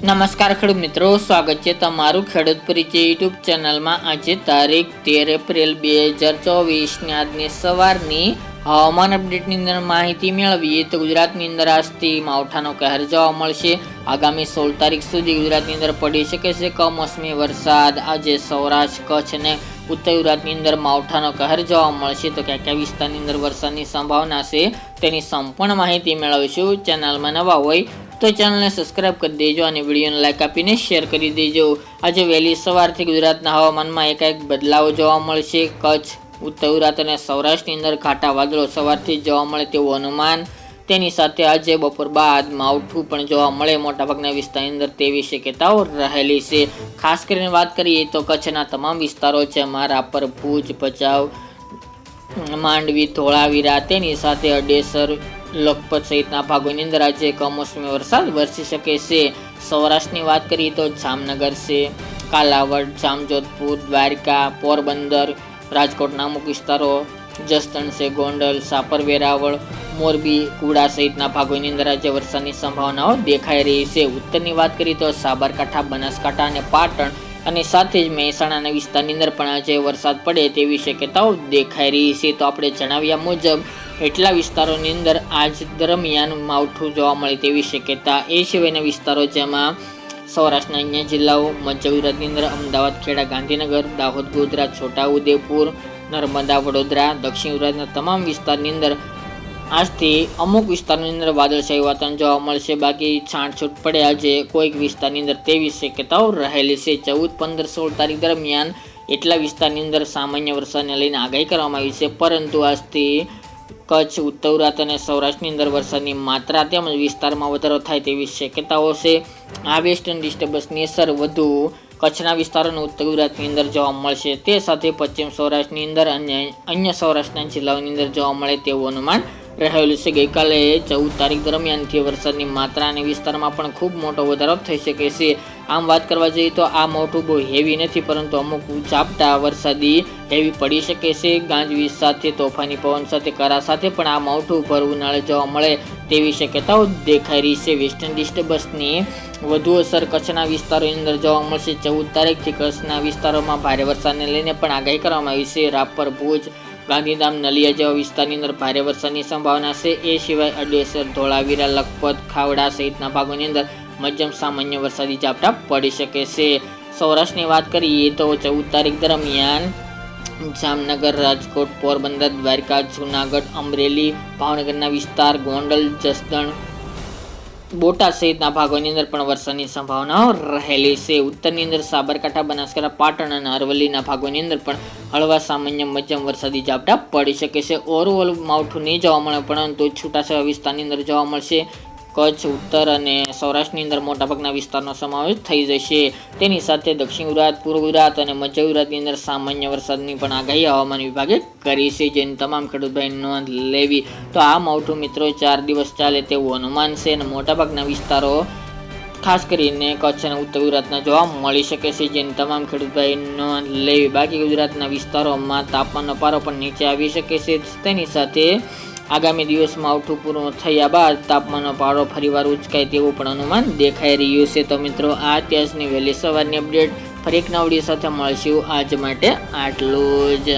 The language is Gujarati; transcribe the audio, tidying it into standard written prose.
નમસ્કાર ખેડૂત મિત્રો, સ્વાગત છે તમારું ખેડૂત પરિચય યુટ્યુબ ચેનલમાં। આજે તારીખ 13 એપ્રિલ 2024ની આજની સવારની હવામાન અપડેટની અંદર માહિતી મેળવીએ તો ગુજરાતની અંદર આજથી માવઠાનો કહેર જોવા મળશે। આગામી 16 તારીખ સુધી ગુજરાતની અંદર પડી શકે છે કમોસમી વરસાદ। આજે સૌરાષ્ટ્ર, કચ્છ અને ઉત્તર ગુજરાતની અંદર માવઠાનો કહેર જોવા મળશે। તો કયા કયા વિસ્તારની અંદર વરસાદની સંભાવના છે તેની સંપૂર્ણ માહિતી મેળવીશું। ચેનલમાં નવા હોય તો ચેનલને સબસ્ક્રાઇબ કરી દેજો અને વિડીયોને લાઇક આપીને શેર કરી દેજો। આજે વહેલી સવારથી ગુજરાતના હવામાનમાં એકાએક બદલાવ જોવા મળશે। કચ્છ, ઉત્તર ગુજરાત અને સૌરાષ્ટ્રની અંદર ઘાટા વાદળો સવારથી જોવા મળે તેવું અનુમાન। તેની સાથે આજે બપોર બાદ માવઠું પણ જોવા મળે મોટાભાગના વિસ્તારની અંદર તેવી શક્યતાઓ રહેલી છે। ખાસ કરીને વાત કરીએ તો કચ્છના તમામ વિસ્તારો જેમાં રાપર, ભુજ, ભચાઉ, માંડવી, ધોળાવીરા તેની સાથે અડેસર, લખપત સહિતના ભાગોની અંદર આજે કમોસમી વરસાદ વરસી શકે છે। સૌરાષ્ટ્રની વાત કરીએ તો જામનગર છે, કાલાવડ, જામજોધપુર, દ્વારકા, પોરબંદર, રાજકોટના અમુક વિસ્તારો, જસદણ છે, ગોંડલ, સાપર, વેરાવળ, મોરબી, કુડા સહિતના ભાગોની અંદર આજે વરસાદની સંભાવનાઓ દેખાઈ રહી છે। ઉત્તરની વાત કરીએ તો સાબરકાંઠા, બનાસકાંઠા અને પાટણ અને સાથે જ મહેસાણાના વિસ્તારની અંદર પણ આજે વરસાદ પડે તેવી શક્યતાઓ દેખાઈ રહી છે। તો આપણે જણાવ્યા મુજબ એટલા વિસ્તારોની અંદર આજ દરમિયાન માવઠું જોવા મળે તેવી શક્યતા। એ સિવાયના વિસ્તારો જેમાં સૌરાષ્ટ્રના અન્ય જિલ્લાઓ, મધ્ય ગુજરાતની અંદર અમદાવાદ, ખેડા, ગાંધીનગર, દાહોદ, ગોધરા, છોટાઉદેપુર, નર્મદા, વડોદરા, દક્ષિણ ગુજરાતના તમામ વિસ્તારની અંદર આજથી અમુક વિસ્તારની અંદર વાદળછાયું વાતાવરણ જોવા મળશે। બાકી છાંટછૂટ પડે આજે કોઈક વિસ્તારની અંદર તેવી શક્યતાઓ રહેલી છે। 14, 15, 16 તારીખ દરમિયાન એટલા વિસ્તારની અંદર સામાન્ય વરસાદને લઈને આગાહી કરવામાં આવી છે, પરંતુ આજથી કચ્છ, ઉત્તર ગુજરાત અને સૌરાષ્ટ્રની અંદર વરસાદની માત્રા તેમજ વિસ્તારમાં વધારો થાય તેવી શક્યતાઓ છે। આ વેસ્ટર્ન ડિસ્ટર્બન્સની અસર વધુ કચ્છના વિસ્તારો અને ઉત્તર ગુજરાતની અંદર જોવા મળશે। તે સાથે પશ્ચિમ સૌરાષ્ટ્રની અંદર અને અન્ય સૌરાષ્ટ્રના જિલ્લાઓની અંદર જોવા મળે તેવું અનુમાન રહેલું છે। ગઈકાલે 14 તારીખ દરમિયાનથી વરસાદની માત્રા અને વિસ્તારમાં પણ ખૂબ મોટો વધારો થઈ શકે છે। આમ વાત કરવા જઈએ તો આ માવઠું બહુ હેવી નથી, પરંતુ અમુક ઝાપટા વરસાદી હેવી પડી શકે છે। ગાજવીજ સાથે, તોફાની પવન સાથે, કરા સાથે પણ આ માવઠું ભર ઉનાળે જોવા મળે તેવી શક્યતાઓ દેખાઈ રહી છે। વેસ્ટર્ન ડિસ્ટર્બન્સની વધુ અસર કચ્છના વિસ્તારોની અંદર જોવા મળશે। 14 તારીખથી કચ્છના વિસ્તારોમાં ભારે વરસાદને લઈને પણ આગાહી કરવામાં આવી છે। રાપર, ભુજ, ગાંધીધામ, નલિયા જેવા વિસ્તારની અંદર ભારે વરસાદની સંભાવના છે। એ સિવાય અડેસર, ધોળાવીરા, લખપત, ખાવડા સહિતના ભાગોની અંદર મધ્યમ સામાન્ય વરસાદી ઝાપટા પડી શકે છે। સૌરાષ્ટ્રની વાત કરીએ તો 14 તારીખ દરમિયાન જામનગર, રાજકોટ, પોરબંદર, દ્વારકા, જૂનાગઢ, અમરેલી, ભાવનગરના વિસ્તાર, ગોંડલ, જસદણ, બોટાદ સહિતના ભાગોની અંદર પણ વરસાદની સંભાવનાઓ રહેલી છે। ઉત્તરની અંદર સાબરકાંઠા, બનાસકાંઠા, પાટણ અને અરવલ્લીના ભાગોની અંદર પણ હળવા સામાન્ય મધ્યમ વરસાદી ઝાપટા પડી શકે છે। ઓવરઓલ માવઠું નહીં જોવા મળે, પરંતુ છૂટાછવાયા વિસ્તારની અંદર જોવા મળશે। કચ્છ, ઉત્તર અને સૌરાષ્ટ્રની અંદર મોટાભાગના વિસ્તારનો સમાવેશ થઈ જશે। તેની સાથે દક્ષિણ ગુજરાત, પૂર્વ ગુજરાત અને મધ્ય ગુજરાતની અંદર સામાન્ય વરસાદની પણ આગાહી હવામાન વિભાગે કરી છે, જેની તમામ ખેડૂત ભાઈ નોંધ લેવી। તો આ માવઠું મિત્રો 4 દિવસ ચાલે તેવું અનુમાન છે અને મોટાભાગના વિસ્તારો ખાસ કરીને કચ્છ અને ઉત્તર ગુજરાતના જોવા મળી શકે છે, જેની તમામ ખેડૂત ભાઈ નોંધ લેવી। બાકી ગુજરાતના વિસ્તારોમાં તાપમાનનો પારો પણ નીચે આવી શકે છે। તેની સાથે આગામી દિવસમાં માવઠું પૂરું થયા બાદ તાપમાનનો પારો ફરીવાર ઉંચકાય તેવું પણ અનુમાન દેખાઈ રહ્યું છે। તો મિત્રો આ અત્યારની વહેલી સવારની અપડેટ, ફરી એક નવા વિડીયો સાથે મળશું। આજ માટે આટલું જ।